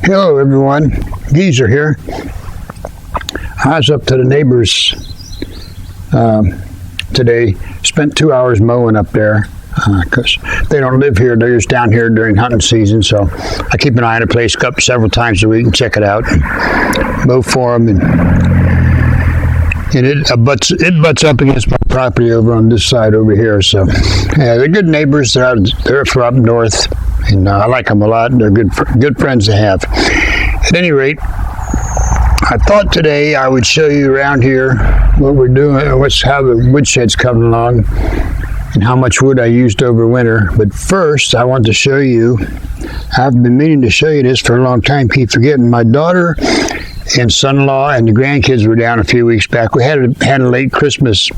Hello everyone, Geezer here. I was up to the neighbors today, spent 2 hours mowing up there because they don't live here, they're just down here during hunting season, so I keep an eye on the place, go up several times a week and check it out, mow for them, and it butts up against my property over on this side over here, so yeah, they're good neighbors, they're from up north, and I like them a lot, they're good friends to have. At any rate, I thought today I would show you around here what we're doing, how the woodshed's coming along, and how much wood I used over winter. But first, I want to show you, I've been meaning to show you this for a long time, keep forgetting. My daughter and son-in-law and the grandkids were down a few weeks back. We had a late Christmas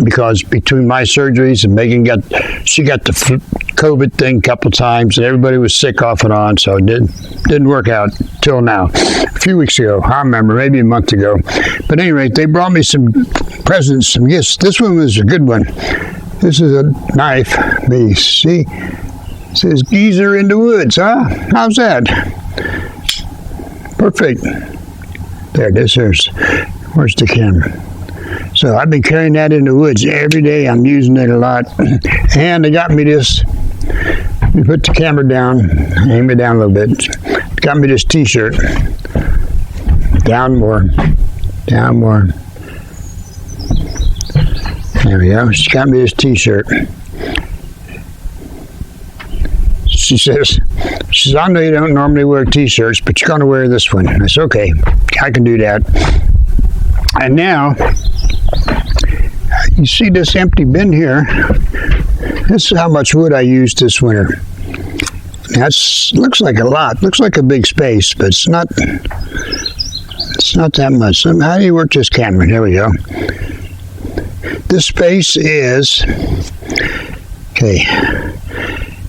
because between my surgeries and Megan she got the COVID thing a couple times, and everybody was sick off and on, so it didn't work out till now. A few weeks ago, I remember, maybe a month ago. But at any rate, they brought me some presents, some gifts. This one was a good one. This is a knife. See? It says Geezer in the woods, huh? How's that? Perfect. There it is. Where's the camera? So I've been carrying that in the woods every day. I'm using it a lot. And they got me this. Let me put the camera down. Aim it down a little bit. Got me this t-shirt. Down more. Down more. There we go. She got me this t-shirt. She says, I know you don't normally wear t-shirts, but you're going to wear this one. I said, okay, I can do that. And now, you see this empty bin here? This is how much wood I used this winter. Looks like a lot. Looks like a big space, but it's not that much. So how do you work this camera? There we go. This space is, okay,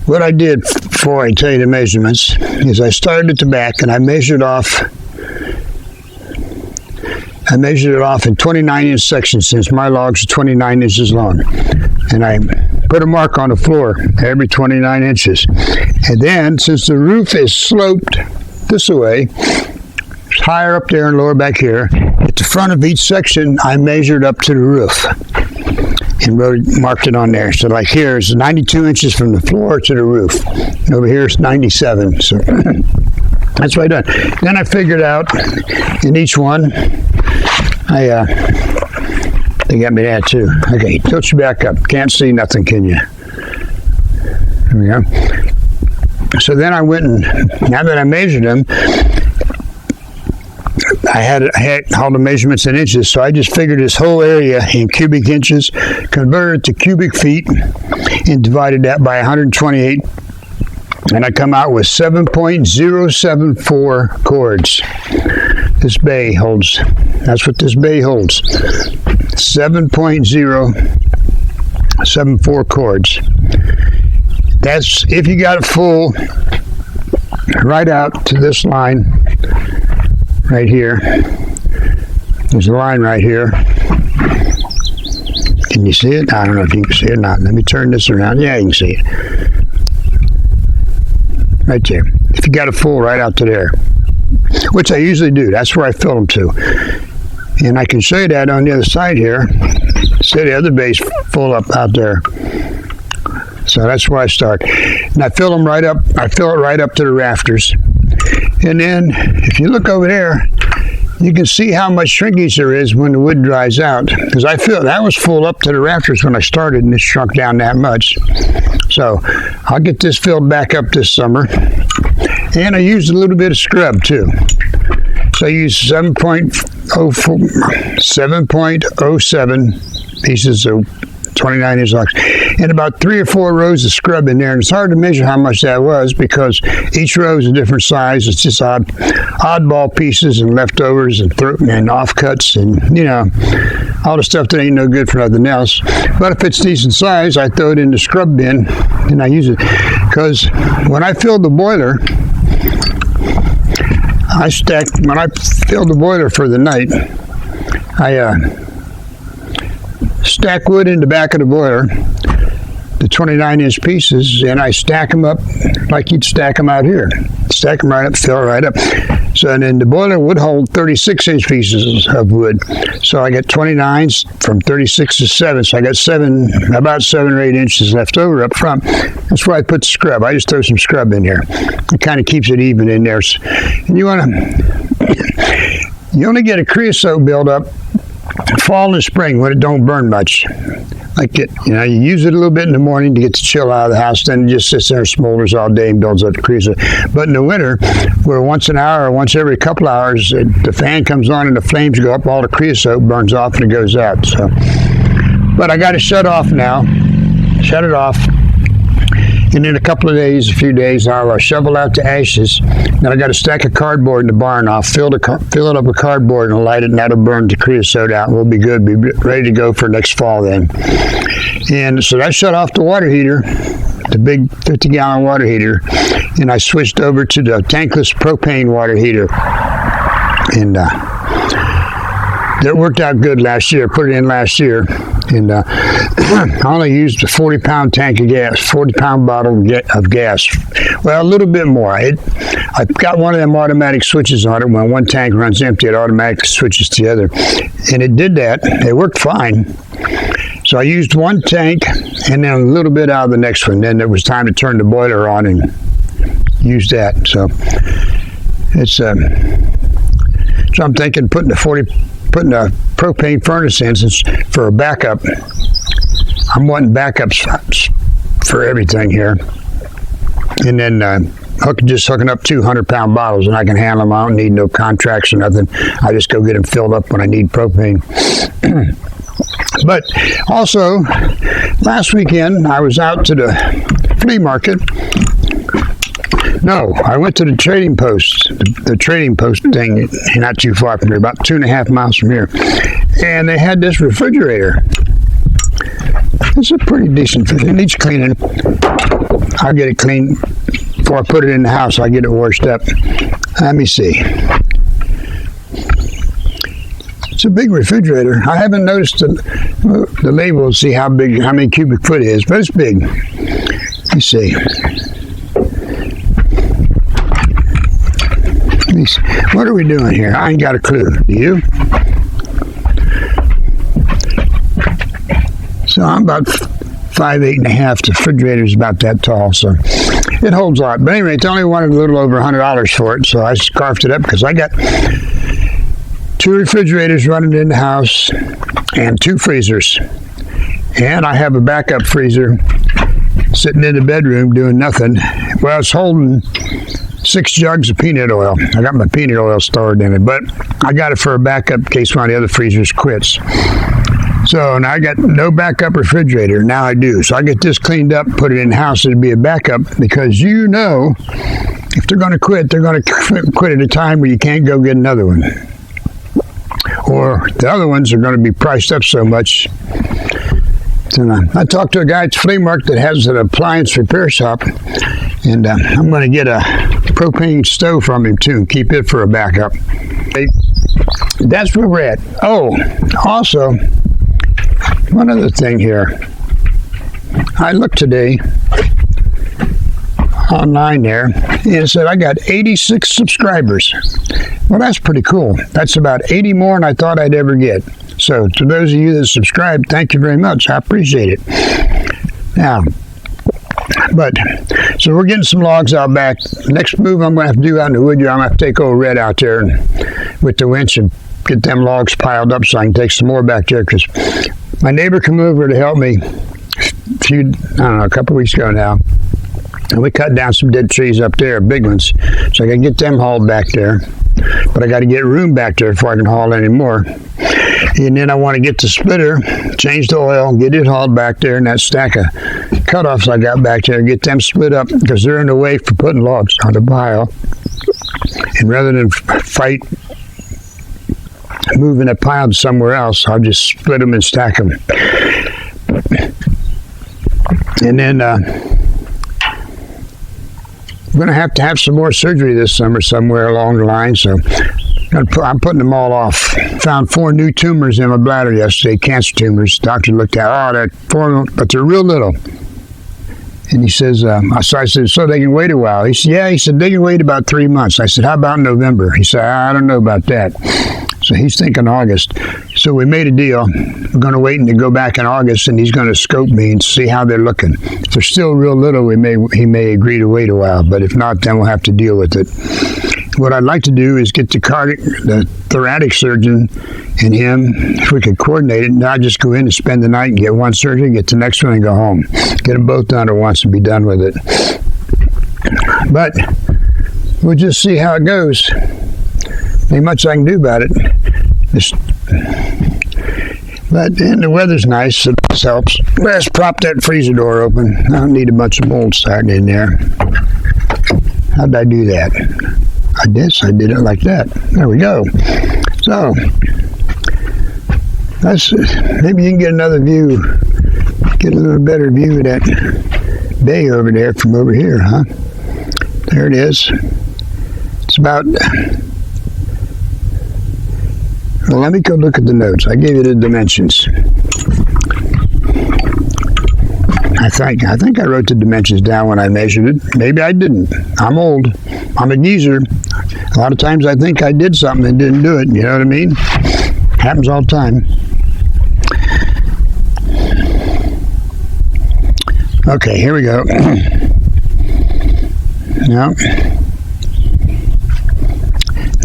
what I did before I tell you the measurements is I started at the back and I measured it off in 29-inch sections since my logs are 29 inches long. And I put a mark on the floor every 29 inches. And then, since the roof is sloped this way, it's higher up there and lower back here, at the front of each section, I measured up to the roof and marked it on there. So like here is 92 inches from the floor to the roof. And over here is 97. So that's what I done. Then I figured out in each one, they got me that too. Okay, tilt you back up. Can't see nothing, can you? There we go. So then I went and, now that I measured them, I had all the measurements in inches, so I just figured this whole area in cubic inches, converted it to cubic feet, and divided that by 128, and I come out with 7.074 cords. This bay holds, that's what this bay holds, 7.074 cords. That's if you got it full right out to this line right here. There's a line right here. Can you see it? I don't know if you can see it or not. Let me turn this around. Yeah, you can see it. Right there. If you got it full right out to there, which I usually do. That's where I fill them to. And I can show you that on the other side here. See the other base full up out there. So that's where I start. And I fill them right up. I fill it right up to the rafters. And then if you look over there, you can see how much shrinkage there is when the wood dries out. Because I feel that was full up to the rafters when I started, and it shrunk down that much. So I'll get this filled back up this summer. And I used a little bit of scrub too. So I used 7.07 pieces of 29-inch logs, and about 3 or 4 rows of scrub in there. And it's hard to measure how much that was because each row is a different size. It's just oddball pieces and leftovers and offcuts and, you know, all the stuff that ain't no good for nothing else. But if it's decent size, I throw it in the scrub bin and I use it. Because when I filled the boiler, when I filled the boiler for the night, I stack wood in the back of the boiler, the 29-inch pieces, and I stack them up like you'd stack them out here. stack them right up, fill it right up. So, and then the boiler would hold 36-inch pieces of wood. So I got 29s from 36 to 7. So I got about 7 or 8 inches left over up front. That's where I put the scrub. I just throw some scrub in here. It kind of keeps it even in there. And you only get a creosote buildup fall and spring when it don't burn much. Like you use it a little bit in the morning to get the chill out of the house, then it just sits there and smolders all day and builds up the creosote. But in the winter, where once an hour or once every couple hours, the fan comes on and the flames go up, all the creosote burns off and it goes out. So, but I got it shut off now. Shut it off. And in a few days, I'll shovel out the ashes. Then I got a stack of cardboard in the barn. I'll fill it up with cardboard and light it, and that'll burn the creosote out. We'll be good, be ready to go for next fall then. And so I shut off the water heater, the big 50-gallon water heater, and I switched over to the tankless propane water heater. And that worked out good last year. Put it in last year. And I only used a 40-pound tank of gas, 40-pound bottle of gas. Well, a little bit more. I've got one of them automatic switches on it. When one tank runs empty, it automatically switches to the other. And it did that. It worked fine. So I used one tank and then a little bit out of the next one. Then it was time to turn the boiler on and use that. So so I'm thinking putting a propane furnace in for a backup. I'm wanting backups for everything here. And then hooking up 200-pound bottles, and I can handle them. I don't need no contracts or nothing. I just go get them filled up when I need propane. But also, last weekend, I was out to the flea market. No, I went to the trading post, the trading post thing, not too far from here, about 2.5 miles from here. And they had this refrigerator. It's a pretty decent, it needs cleaning. I'll get it cleaned before I put it in the house. I'll get it washed up. Let me see. It's a big refrigerator. I haven't noticed the label to see how many cubic foot it is, but it's big. Let me see. What are we doing here? I ain't got a clue. Do you? So I'm about 5'8.5". The refrigerator's about that tall, so it holds a lot. But anyway, they only wanted a little over $100 for it, so I scarfed it up because I got 2 refrigerators running in the house and 2 freezers. And I have a backup freezer sitting in the bedroom doing nothing. Well, it's holding 6 jugs of peanut oil. I got my peanut oil stored in it, but I got it for a backup in case one of the other freezers quits. So now I got no backup refrigerator. Now I do. So I get this cleaned up, put it in the house. It'll be a backup because if they're going to quit, they're going to quit at a time where you can't go get another one. Or the other ones are going to be priced up so much. So I talked to a guy at the flea market that has an appliance repair shop, and I'm going to get a propane stove from him too and keep it for a backup. That's where we're at. Oh, also, one other thing here. I looked today online there, and it said I got 86 subscribers. Well, that's pretty cool. That's about 80 more than I thought I'd ever get. So to those of you that subscribe, thank you very much. I appreciate it. Now, so we're getting some logs out back. Next move I'm going to have to do out in the wood yard, I'm going to have to take old Red out there with the winch and get them logs piled up so I can take some more back there, because my neighbor came over to help me a couple weeks ago now. And we cut down some dead trees up there, big ones. So I got to get them hauled back there. But I got to get room back there before I can haul any more. And then I want to get the splitter, change the oil, get it hauled back there, and that stack of cutoffs I got back there, get them split up because they're in the way for putting logs on the pile. And rather than fight moving a pile to somewhere else, I'll just split them and stack them. And then I'm going to have some more surgery this summer somewhere along the line, so I'm putting them all off. Found 4 new tumors in my bladder yesterday, cancer tumors. Doctor looked at, they're 4, but they're real little. And he says, so I said, so they can wait a while. He said, yeah. He said, they can wait about 3 months. I said, how about November? He said, I don't know about that. So he's thinking August. So we made a deal. We're going to wait and to go back in August, and he's going to scope me and see how they're looking. If they're still real little, he may agree to wait a while. But if not, then we'll have to deal with it. What I'd like to do is get the thoracic surgeon and him, if we could coordinate it, not just go in and spend the night and get one surgery, get the next one and go home. Get them both done at once and be done with it. But we'll just see how it goes. Ain't much I can do about it. And the weather's nice, so this helps. Let's prop that freezer door open. I don't need a bunch of mold starting in there. How'd I do that? I did it like that. There we go. So, maybe you can get another view, get a little better view of that bay over there from over here, huh? There it is. It's about, well, let me go look at the notes. I gave you the dimensions. I think I wrote the dimensions down when I measured it. Maybe I didn't. I'm old. I'm a geezer. A lot of times I think I did something and didn't do it. You know what I mean? Happens all the time. Okay, here we go.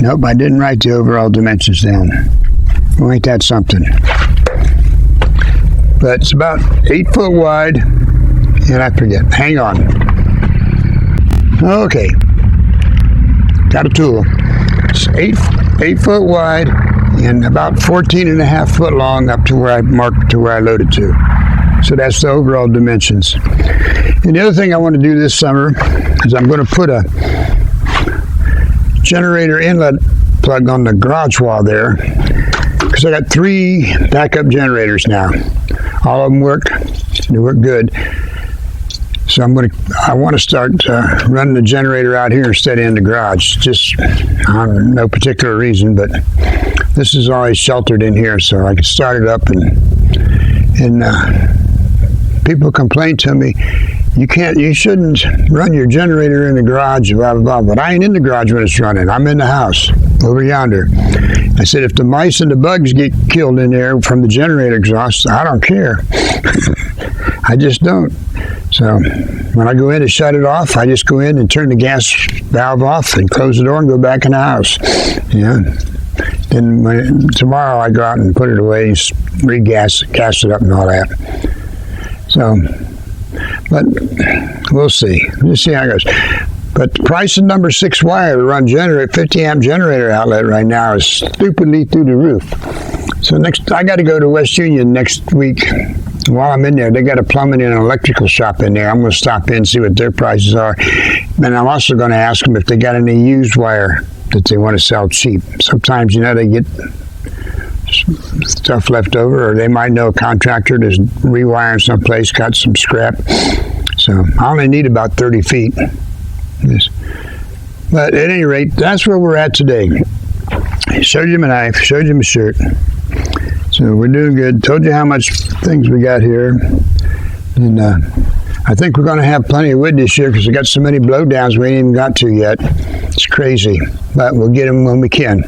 Nope, I didn't write the overall dimensions down. Well, ain't that something? But it's about 8 foot wide, and I forget. Hang on. Okay. Got a tool. It's 8 foot wide and about 14 and a half foot long up to where I marked to where I loaded to. So that's the overall dimensions. And the other thing I want to do this summer is I'm going to put a generator inlet plug on the garage wall there, because I got 3 backup generators now. All of them work. They work good. So I want to start running the generator out here instead of in the garage. Just no particular reason, but this is always sheltered in here, so I can start it up. And people complain to me, you shouldn't run your generator in the garage, blah, blah, blah. But I ain't in the garage when it's running. I'm in the house over yonder. I said, if the mice and the bugs get killed in there from the generator exhaust, I don't care. I just don't. So when I go in to shut it off, I just go in and turn the gas valve off and close the door and go back in the house. Yeah. Then tomorrow I go out and put it away and gas it up and all that. So, but we'll see. We'll see how it goes. But the price of number 6 wire to run 50 amp generator outlet right now is stupidly through the roof. So I got to go to West Union next week. While I'm in there, they got a plumbing and an electrical shop in there. I'm going to stop in and see what their prices are. And I'm also going to ask them if they got any used wire that they want to sell cheap. Sometimes, they get stuff left over, or they might know a contractor that's rewiring someplace, got some scrap. So I only need about 30 feet. Yes. But at any rate, that's where we're at today. I showed you my knife, showed you my shirt. So we're doing good. Told you how much things we got here. And I think we're going to have plenty of wood this year because we got so many blowdowns we ain't even got to yet. It's crazy. But we'll get them when we can.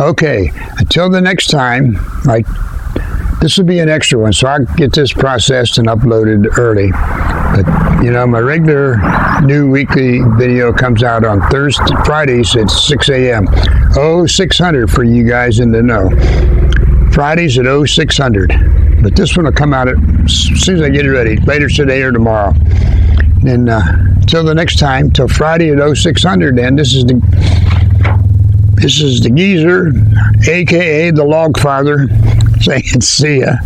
Okay. Until the next time, this will be an extra one, so I'll get this processed and uploaded early. But, my regular new weekly video comes out on Fridays at 6 a.m. 0600 for you guys in the know. Fridays at 0600. But this one will come out as soon as I get it ready, later today or tomorrow. And till the next time, till Friday at 0600, and this is the geezer, a.k.a. the log father, saying see ya.